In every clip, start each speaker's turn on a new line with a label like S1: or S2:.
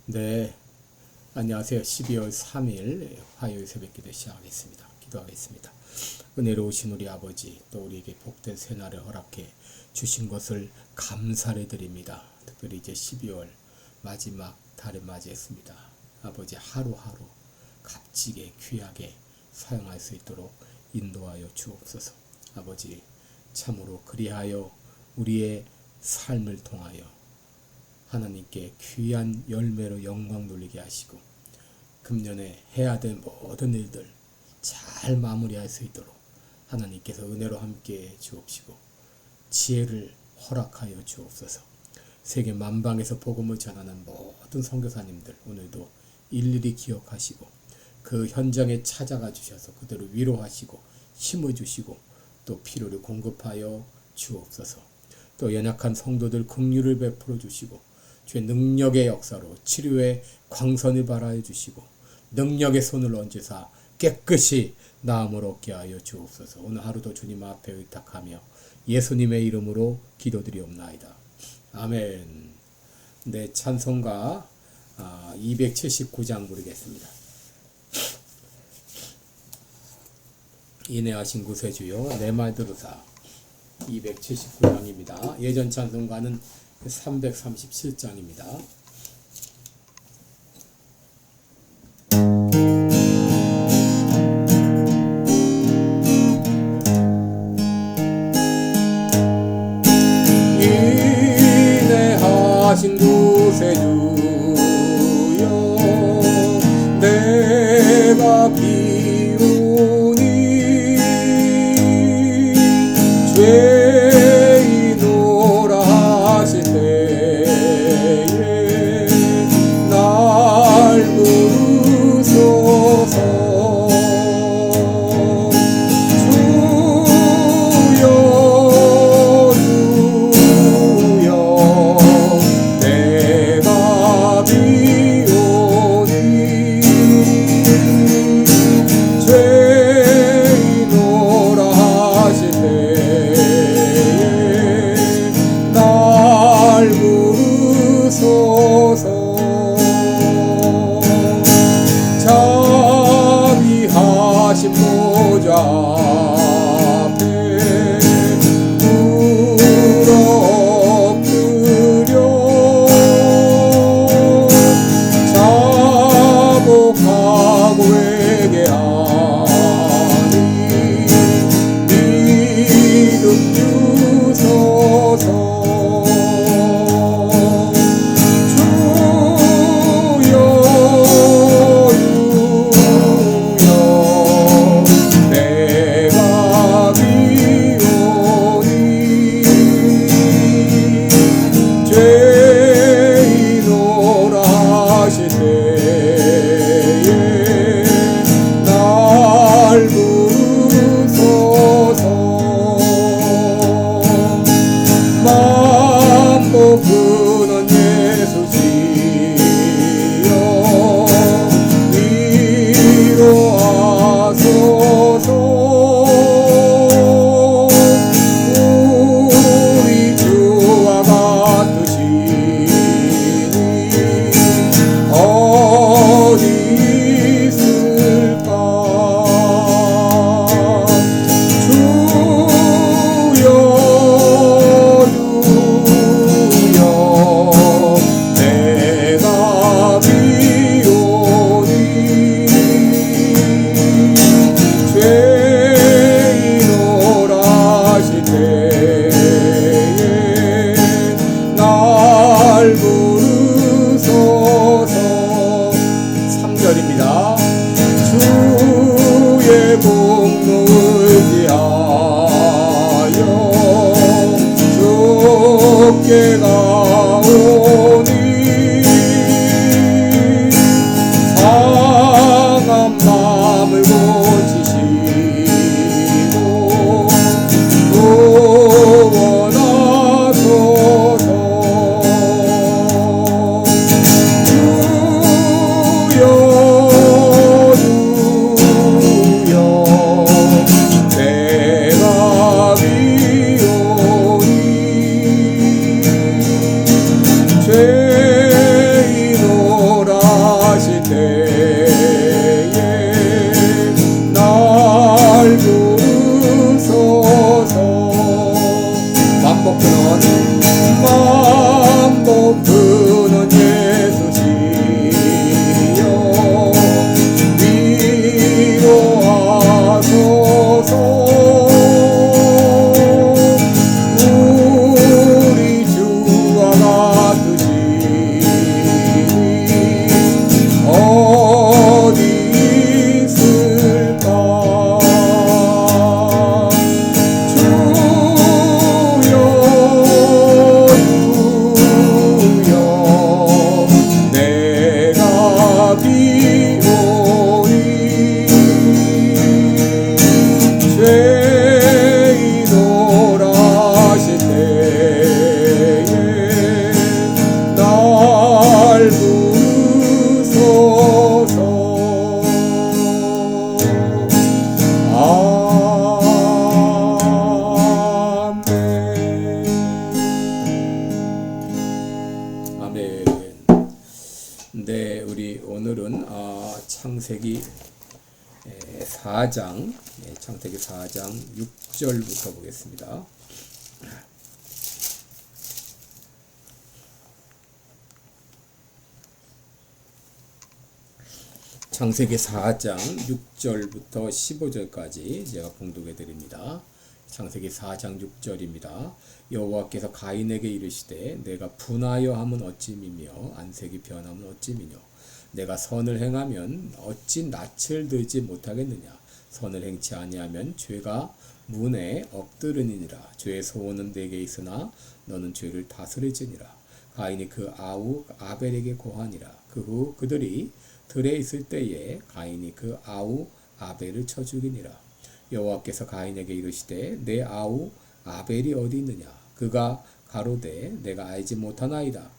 S1: 네, 안녕하세요. 12월 3일 화요일 새벽기도 시작하겠습니다. 기도하겠습니다. 은혜로우신 우리 아버지, 또 우리에게 복된 새날을 허락해 주신 것을 감사를 드립니다. 특별히 이제 12월 마지막 달을 맞이했습니다. 아버지, 하루하루 값지게 귀하게 사용할 수 있도록 인도하여 주옵소서. 아버지, 참으로 그리하여 우리의 삶을 통하여 하나님께 귀한 열매로 영광 돌리게 하시고 금년에 해야 될 모든 일들 잘 마무리할 수 있도록 하나님께서 은혜로 함께 주옵시고 지혜를 허락하여 주옵소서. 세계 만방에서 복음을 전하는 모든 선교사님들 오늘도 일일이 기억하시고 그 현장에 찾아가 주셔서 그들을 위로하시고 힘을 주시고 또 필요를 공급하여 주옵소서. 또 연약한 성도들 긍휼을 베풀어 주시고 주의 능력의 역사로 치료의 광선을 발하여 주시고 능력의 손을 얹으사 깨끗이 나음을 얻게 하여 주옵소서. 오늘 하루도 주님 앞에 의탁하며 예수님의 이름으로 기도드리옵나이다. 아멘. 네, 찬송가 279장 부르겠습니다. 인내하신 구세주여 내 말 들으사. 279장입니다. 예전 찬송가는 337장입니다. 인내하신 구세주여 내가 비우니 죄인노라 하실 때에 날 부르소서. 주여 주여 내가 아멘. 네, 우리 오늘은 창세기 4장, 창세기 4장 6절부터 보겠습니다. 창세기 4장 6절부터 15절까지 제가 봉독해 드립니다. 창세기 4장 6절입니다. 여호와께서 가인에게 이르시되 내가 분하여 함은 어찌미며 안색이 변함은 어찌미뇨. 내가 선을 행하면 어찌 낯을 들지 못하겠느냐. 선을 행치 아니하면 죄가 문에 엎드르니라. 죄의 소원은 내게 있으나 너는 죄를 다스릴지니라. 가인이 그 아우 아벨에게 고하니라. 그 후 그들이 들에 있을 때에 가인이 그 아우 아벨을 쳐 죽이니라. 여호와께서 가인에게 이르시되 내 아우 아벨이 어디 있느냐. 그가 가로되 내가 알지 못하나이다.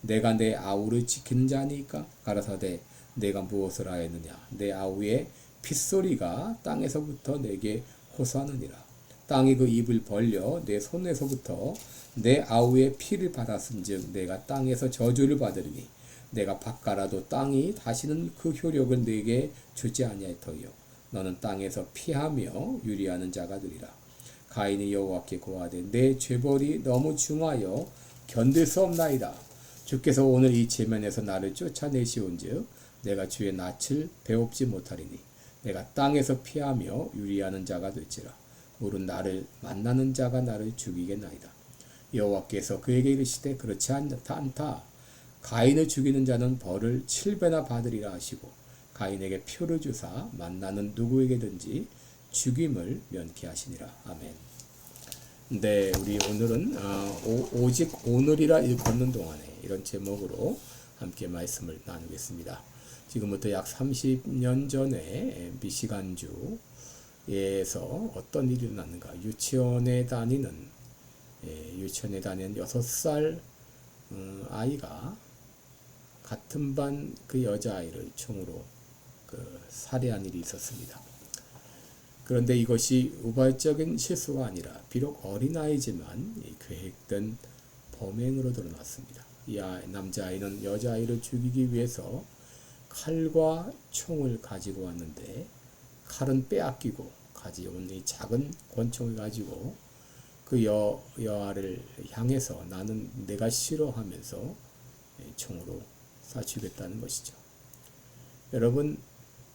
S1: 내가 내 아우를 지키는 자니까. 가라사대 내가 무엇을 하였느냐. 내 아우의 핏소리가 땅에서부터 내게 호소하느니라. 땅이 그 입을 벌려 내 손에서부터 내 아우의 피를 받았은즉 내가 땅에서 저주를 받으리니 내가 밭갈아도 땅이 다시는 그 효력을 내게 주지 아니하리터이요. 너는 땅에서 피하며 유리하는 자가 되리라. 가인이 여호와께 고하되 내 죄벌이 너무 중하여 견딜 수 없나이다. 주께서 오늘 이 지면에서 나를 쫓아내시온즉 내가 주의 낯을 배웁지 못하리니 내가 땅에서 피하며 유리하는 자가 될지라. 물은 나를 만나는 자가 나를 죽이겠나이다. 여호와께서 그에게 이르시되 그렇지 않다. 가인을 죽이는 자는 벌을 7배나 받으리라 하시고 가인에게 표를 주사 만나는 누구에게든지 죽임을 면케하시니라. 아멘. 네, 우리 오늘은 오직 오늘이라 일컫는 동안에 이런 제목으로 함께 말씀을 나누겠습니다. 지금부터 약 30년 전에 미시간주에서 어떤 일이 일어났는가. 유치원에 다니는 6살 아이가 같은 반 그 여자아이를 총으로 살해한 일이 있었습니다. 그런데 이것이 우발적인 실수가 아니라 비록 어린아이지만 계획된 범행으로 드러났습니다. 이 남자아이는 여자아이를 죽이기 위해서 칼과 총을 가지고 왔는데 칼은 빼앗기고 가져온 이 작은 권총을 가지고 그 여아를 향해서 나는 내가 싫어하면서 총으로 쏴 죽였다는 것이죠. 여러분,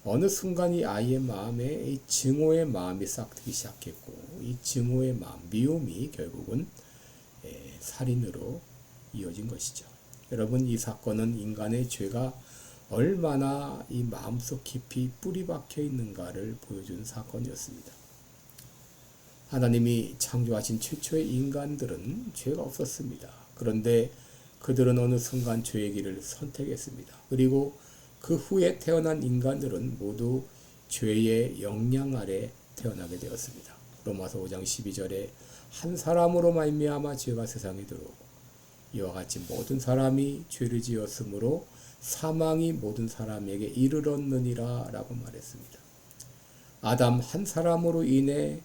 S1: 어느 순간 이 아이의 마음에 이 증오의 마음이 싹트기 시작했고 이 증오의 마음, 미움이 결국은 살인으로 이어진 것이죠. 여러분, 이 사건은 인간의 죄가 얼마나 이 마음속 깊이 뿌리 박혀 있는가를 보여준 사건이었습니다. 하나님이 창조하신 최초의 인간들은 죄가 없었습니다. 그런데 그들은 어느 순간 죄의 길을 선택했습니다. 그리고 그 후에 태어난 인간들은 모두 죄의 영향 아래 태어나게 되었습니다. 로마서 5장 12절에 한 사람으로 말미암아 죄가 세상에 들어오고 이와 같이 모든 사람이 죄를 지었으므로 사망이 모든 사람에게 이르렀느니라 라고 말했습니다. 아담 한 사람으로 인해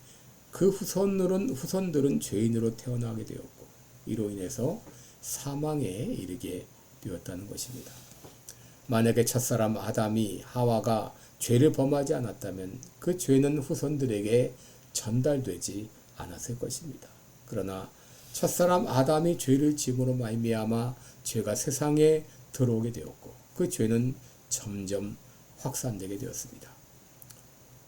S1: 그 후손들은 죄인으로 태어나게 되었고 이로 인해서 사망에 이르게 되었다는 것입니다. 만약에 첫사람 아담이 하와가 죄를 범하지 않았다면 그 죄는 후손들에게 전달되지 않았을 것입니다. 그러나 첫사람 아담이 죄를 지음으로 말미암아 죄가 세상에 들어오게 되었고 그 죄는 점점 확산되게 되었습니다.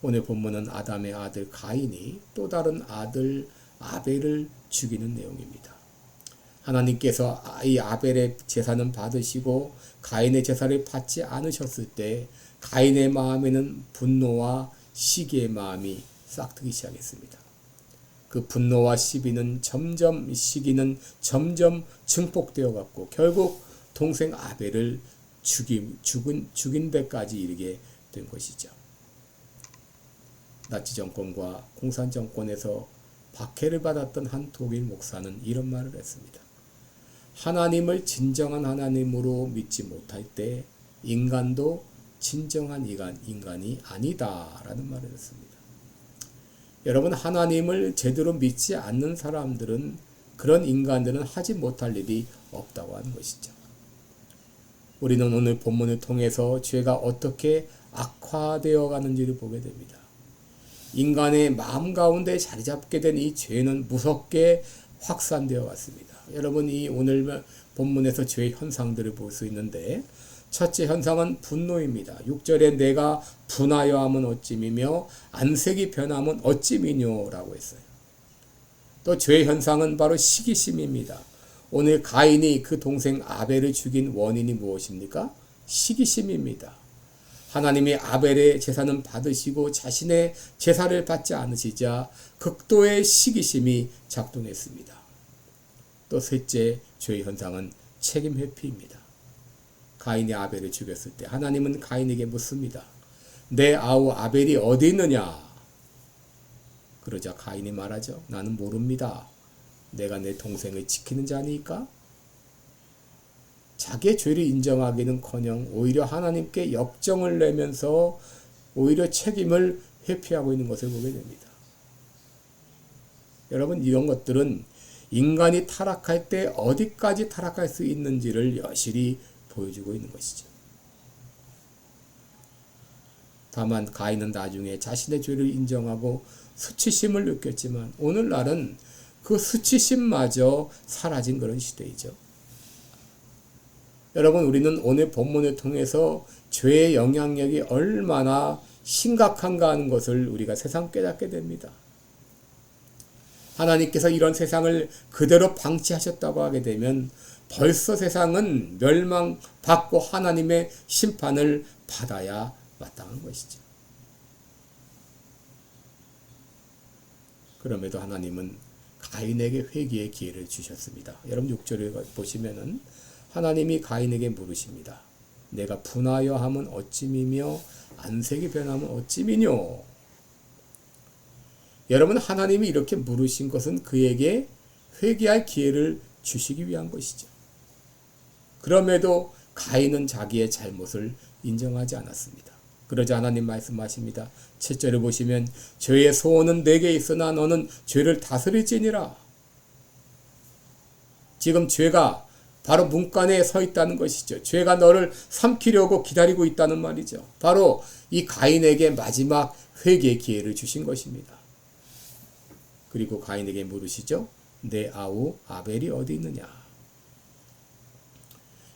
S1: 오늘 본문은 아담의 아들 가인이 또 다른 아들 아벨을 죽이는 내용입니다. 하나님께서 이 아벨의 제사는 받으시고 가인의 제사를 받지 않으셨을 때 가인의 마음에는 분노와 시기의 마음이 싹트기 시작했습니다. 그 분노와 시기는 점점 증폭되어 갔고 결국 동생 아벨을 죽인 데까지 이르게 된 것이죠. 나치 정권과 공산 정권에서 박해를 받았던 한 독일 목사는 이런 말을 했습니다. 하나님을 진정한 하나님으로 믿지 못할 때 인간도 진정한 인간이 아니다라는 말을 했습니다. 여러분, 하나님을 제대로 믿지 않는 사람들은 그런 인간들은 하지 못할 일이 없다고 하는 것이죠. 우리는 오늘 본문을 통해서 죄가 어떻게 악화되어 가는지를 보게 됩니다. 인간의 마음 가운데 자리 잡게 된 이 죄는 무섭게 확산되어 왔습니다. 여러분, 이 오늘 본문에서 죄의 현상들을 볼 수 있는데, 첫째 현상은 분노입니다. 6절에 내가 분하여 함은 어찌미며 안색이 변함은 어찌미뇨라고 했어요. 또 죄의 현상은 바로 시기심입니다. 오늘 가인이 그 동생 아벨을 죽인 원인이 무엇입니까? 시기심입니다. 하나님이 아벨의 제사는 받으시고 자신의 제사를 받지 않으시자 극도의 시기심이 작동했습니다. 또 셋째 죄의 현상은 책임 회피입니다. 가인이 아벨을 죽였을 때 하나님은 가인에게 묻습니다. 내 아우 아벨이 어디 있느냐? 그러자 가인이 말하죠. 나는 모릅니다. 내가 내 동생을 지키는 자니까? 자기의 죄를 인정하기는커녕 오히려 하나님께 역정을 내면서 오히려 책임을 회피하고 있는 것을 보게 됩니다. 여러분, 이런 것들은 인간이 타락할 때 어디까지 타락할 수 있는지를 여실히 보여주고 있는 것이죠. 다만 가인은 나중에 자신의 죄를 인정하고 수치심을 느꼈지만 오늘날은 그 수치심마저 사라진 그런 시대이죠. 여러분, 우리는 오늘 본문을 통해서 죄의 영향력이 얼마나 심각한가 하는 것을 우리가 새삼 깨닫게 됩니다. 하나님께서 이런 세상을 그대로 방치하셨다고 하게 되면 벌써 세상은 멸망받고 하나님의 심판을 받아야 마땅한 것이죠. 그럼에도 하나님은 가인에게 회개의 기회를 주셨습니다. 여러분 6절을 보시면은 하나님이 가인에게 물으십니다. 내가 분하여 함은 어찌미며 안색이 변하면 어찌미뇨? 여러분, 하나님이 이렇게 물으신 것은 그에게 회개할 기회를 주시기 위한 것이죠. 그럼에도 가인은 자기의 잘못을 인정하지 않았습니다. 그러자 하나님 말씀하십니다. 7절을 보시면 죄의 소원은 내게 있으나 너는 죄를 다스릴지니라. 지금 죄가 바로 문간에 서 있다는 것이죠. 죄가 너를 삼키려고 기다리고 있다는 말이죠. 바로 이 가인에게 마지막 회개의 기회를 주신 것입니다. 그리고 가인에게 물으시죠. 내 아우 아벨이 어디 있느냐?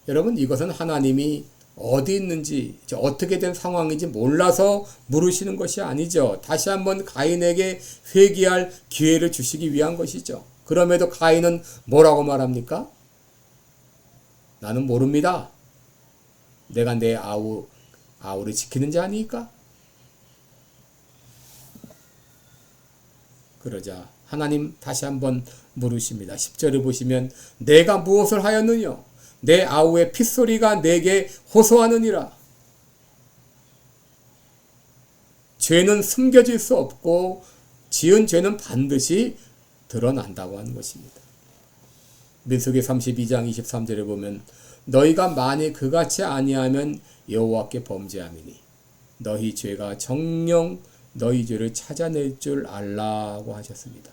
S1: 여러분, 이것은 하나님이 어디 있는지 어떻게 된 상황인지 몰라서 물으시는 것이 아니죠. 다시 한번 가인에게 회개할 기회를 주시기 위한 것이죠. 그럼에도 가인은 뭐라고 말합니까? 나는 모릅니다. 내가 내 아우를 지키는 자 아니까? 그러자 하나님 다시 한번 물으십니다. 10절을 보시면 내가 무엇을 하였느냐? 내 아우의 핏소리가 내게 호소하느니라. 죄는 숨겨질 수 없고 지은 죄는 반드시 드러난다고 하는 것입니다. 민수기 32장 23절에 보면 너희가 만일 그같이 아니하면 여호와께 범죄함이니 너희 죄가 정녕 너희 죄를 찾아낼 줄 알라고 하셨습니다.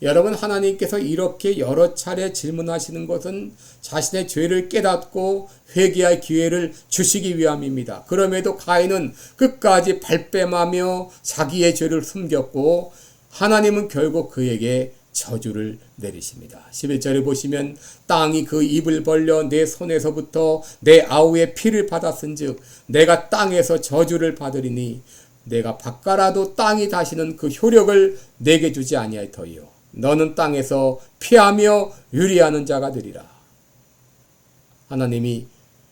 S1: 여러분, 하나님께서 이렇게 여러 차례 질문하시는 것은 자신의 죄를 깨닫고 회개할 기회를 주시기 위함입니다. 그럼에도 가인은 끝까지 발뺌하며 자기의 죄를 숨겼고 하나님은 결국 그에게 저주를 내리십니다. 11절에 보시면 땅이 그 입을 벌려 내 손에서부터 내 아우의 피를 받았은즉 내가 땅에서 저주를 받으리니 내가 바꿔라도 땅이 다시는 그 효력을 내게 주지 아니할 터이요 너는 땅에서 피하며 유리하는 자가 되리라. 하나님이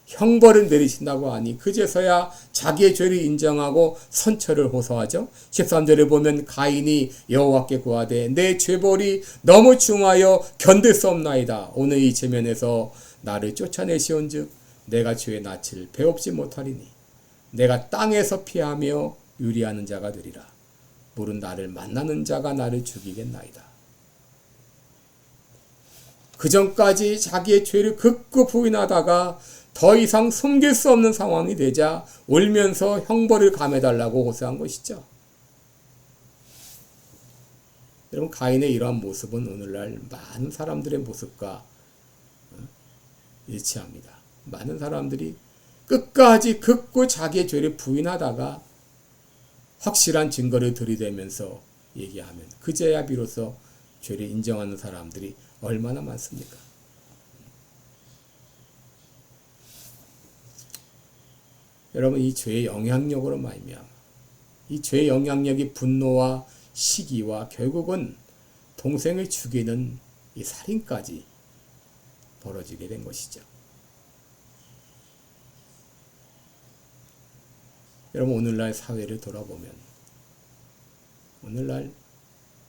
S1: 형벌을 내리신다고 하니 그제서야 자기의 죄를 인정하고 선처를 호소하죠. 13절에 보면 가인이 여호와께 구하되 내 죄벌이 너무 중하여 견딜 수 없나이다. 오늘 이 체면에서 나를 쫓아내시온즉 내가 죄의 낯을 배웁지 못하리니 내가 땅에서 피하며 유리하는 자가 되리라. 물은 나를 만나는 자가 나를 죽이겠나이다. 그 전까지 자기의 죄를 극구 부인하다가 더 이상 숨길 수 없는 상황이 되자 울면서 형벌을 감해달라고 호소한 것이죠. 여러분, 가인의 이러한 모습은 오늘날 많은 사람들의 모습과 일치합니다. 많은 사람들이 끝까지 긋고 자기의 죄를 부인하다가 확실한 증거를 들이대면서 얘기하면 그제야 비로소 죄를 인정하는 사람들이 얼마나 많습니까? 여러분, 이 죄의 영향력으로 말미암아 이 죄의 영향력이 분노와 시기와 결국은 동생을 죽이는 이 살인까지 벌어지게 된 것이죠. 여러분, 오늘날 사회를 돌아보면 오늘날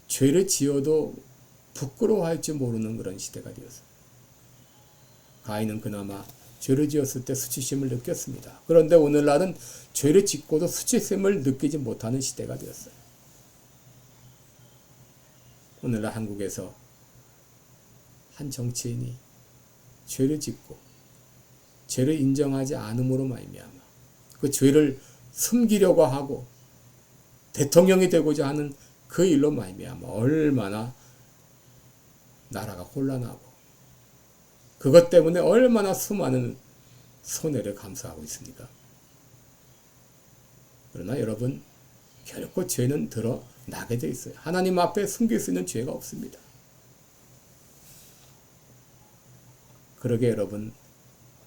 S1: 죄를 지어도 부끄러워할 줄 모르는 그런 시대가 되었어요. 가인은 그나마 죄를 지었을 때 수치심을 느꼈습니다. 그런데 오늘날은 죄를 짓고도 수치심을 느끼지 못하는 시대가 되었어요. 오늘날 한국에서 한 정치인이 죄를 짓고 죄를 인정하지 않음으로 말미암아 그 죄를 숨기려고 하고 대통령이 되고자 하는 그 일로 말미암아 얼마나 나라가 혼란하고 그것 때문에 얼마나 수많은 손해를 감수하고 있습니까? 그러나 여러분, 결코 죄는 드러나게 돼 있어요. 하나님 앞에 숨길 수 있는 죄가 없습니다. 그러게 여러분,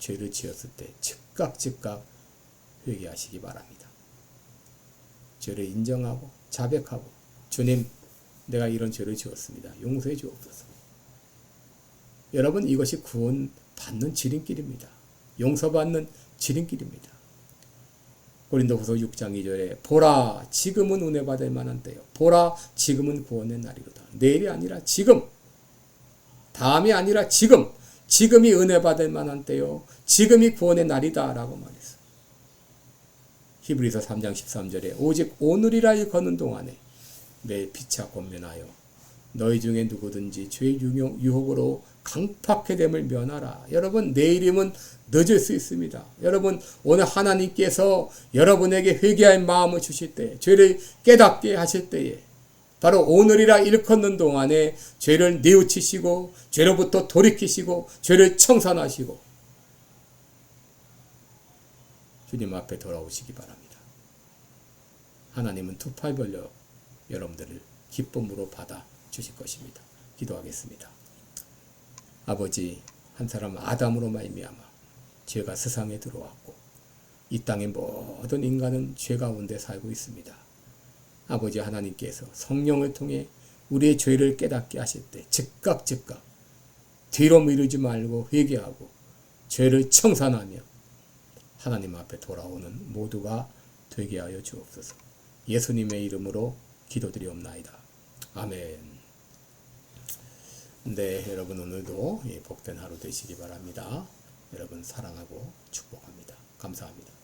S1: 죄를 지었을 때 즉각 회개하시기 바랍니다. 죄를 인정하고 자백하고 주님, 내가 이런 죄를 지었습니다. 용서해 주옵소서. 여러분, 이것이 구원받는 지름길입니다. 용서받는 지름길입니다. 고린도후서 6장 2절에 보라, 지금은 은혜 받을 만한 때요. 보라, 지금은 구원의 날이로다. 내일이 아니라 지금, 다음이 아니라 지금, 지금이 은혜 받을 만한 때요. 지금이 구원의 날이다 라고 말했어요. 히브리서 3장 13절에 오직 오늘이라 일컫는 동안에 매일 피차 권면하여 너희 중에 누구든지 죄의 유혹으로 강팍해 됨을 면하라. 여러분, 내일이면 늦을 수 있습니다. 여러분, 오늘 하나님께서 여러분에게 회개할 마음을 주실 때, 죄를 깨닫게 하실 때에 바로 오늘이라 일컫는 동안에 죄를 뉘우치시고 죄로부터 돌이키시고 죄를 청산하시고 주님 앞에 돌아오시기 바랍니다. 하나님은 두 팔 벌려 여러분들을 기쁨으로 받아 주실 것입니다. 기도하겠습니다. 아버지, 한 사람 아담으로 말미암아 죄가 세상에 들어왔고 이 땅의 모든 인간은 죄 가운데 살고 있습니다. 아버지 하나님께서 성령을 통해 우리의 죄를 깨닫게 하실 때 즉각 뒤로 미루지 말고 회개하고 죄를 청산하며 하나님 앞에 돌아오는 모두가 되게 하여 주옵소서. 예수님의 이름으로 기도드리옵나이다. 아멘. 네, 여러분 오늘도 복된 하루 되시기 바랍니다. 여러분 사랑하고 축복합니다. 감사합니다.